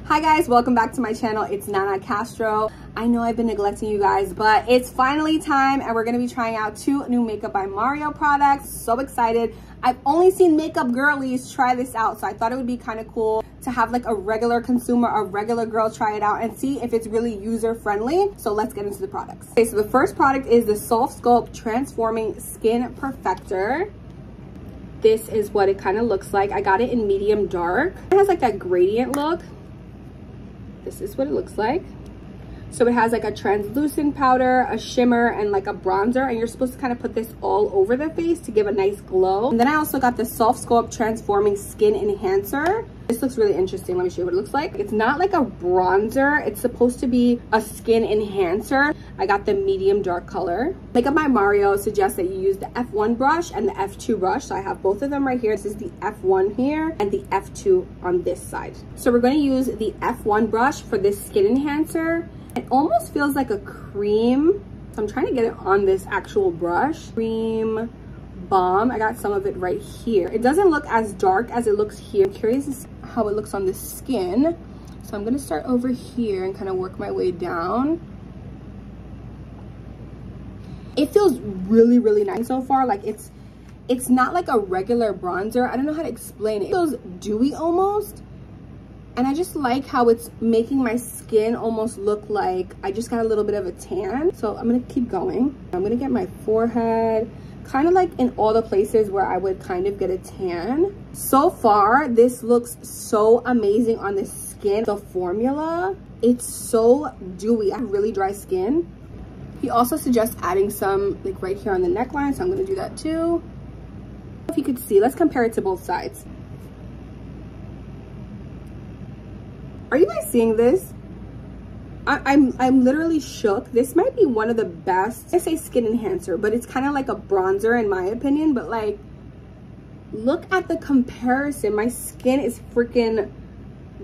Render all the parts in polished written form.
Hi guys, welcome back to my channel. It's Nana Castro. I know I've been neglecting you guys, but it's finally time and we're gonna be trying out 2 new Makeup by Mario products. So excited. I've only seen makeup girlies try this out, so I thought it would be kind of cool to have like a regular consumer, a regular girl try it out and see if it's really user friendly. So let's get into the products. Okay, so the first product is the Soft Sculpt Transforming Skin Perfector. This is what it kind of looks like. I got it in medium dark. It has like that gradient look. This is what it looks like. So it has like a translucent powder, a shimmer, and like a bronzer, and you're supposed to kind of put this all over the face to give a nice glow. And then I also got the Soft Sculpt Transforming Skin Enhancer. This looks really interesting. Let me show you what it looks like. It's not like a bronzer. It's supposed to be a skin enhancer. I got the medium dark color. Makeup by Mario suggests that you use the F1 brush and the F2 brush. So I have both of them right here. This is the F1 here and the F2 on this side. So we're going to use the F1 brush for this skin enhancer. It almost feels like a cream. So I'm trying to get it on this actual brush. Cream balm. I got some of it right here. It doesn't look as dark as it looks here. I'm curious to see how it looks on the skin. So I'm going to start over here and kind of work my way down. It feels really, really nice so far. Like it's not like a regular bronzer. I don't know how to explain it. It feels dewy almost. And I just like how it's making my skin almost look like I just got a little bit of a tan. So I'm gonna keep going. I'm gonna get my forehead, kind of like in all the places where I would kind of get a tan. So far, this looks so amazing on the skin. The formula, it's so dewy. I have really dry skin. He also suggests adding some like right here on the neckline, so I'm gonna do that too. If you could see, let's compare it to both sides. Are you guys seeing this? I'm literally shook. This might be one of the best, I say skin enhancer, but it's kind of like a bronzer in my opinion. But like, look at the comparison. My skin is freaking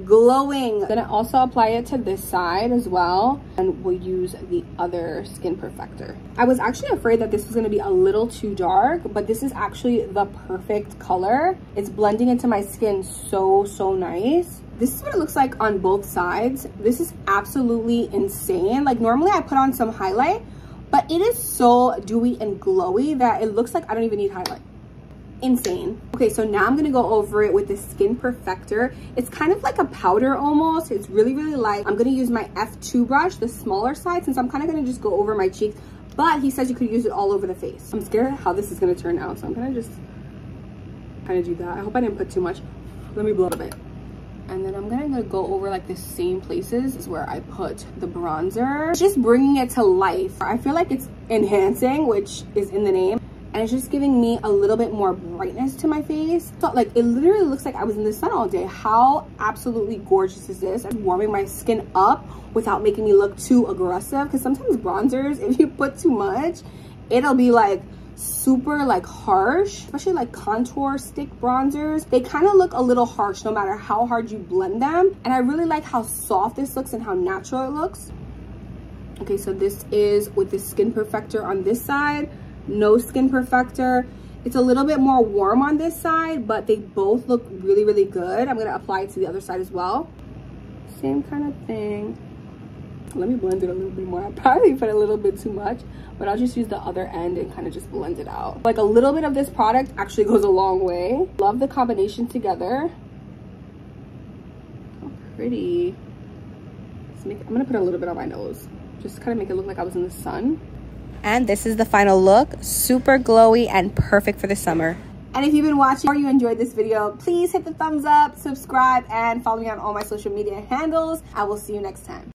glowing. I'm gonna also apply it to this side as well, and we'll use the other skin perfector. I was actually afraid that this was gonna be a little too dark, but this is actually the perfect color. It's blending into my skin so nice. This is what it looks like on both sides. This is absolutely insane. Like normally I put on some highlight, but it is so dewy and glowy that it looks like I don't even need highlight. Insane. Okay, so now I'm gonna go over it with the Skin Perfector. It's kind of like a powder almost. It's really light. I'm gonna use my F2 brush, the smaller side, since I'm kind of gonna just go over my cheeks, but he says you could use it all over the face. I'm scared how this is gonna turn out, so I'm gonna just kind of do that. I hope I didn't put too much. Let me blow a bit. And then I'm gonna go over like the same places is where I put the bronzer. It's just bringing it to life. I feel like it's enhancing, which is in the name. And it's just giving me a little bit more brightness to my face. So like it literally looks like I was in the sun all day. How absolutely gorgeous is this? I'm warming my skin up without making me look too aggressive. Because sometimes bronzers, if you put too much, it'll be like super like harsh, especially like contour stick bronzers. They kind of look a little harsh no matter how hard you blend them. And I really like how soft this looks and how natural it looks. Okay, so this is with the Skin Perfector on this side, no Skin Perfector. It's a little bit more warm on this side, but they both look really good. I'm gonna apply it to the other side as well. Same kind of thing. Let me blend it a little bit more. I probably put a little bit too much, but I'll just use the other end and kind of just blend it out. Like a little bit of this product actually goes a long way. Love the combination together. How pretty. I'm gonna put a little bit on my nose. Just kind of make it look like I was in the sun. And this is the final look. Super glowy and perfect for the summer. And if you've been watching or you enjoyed this video, please hit the thumbs up, subscribe, and follow me on all my social media handles. I will see you next time.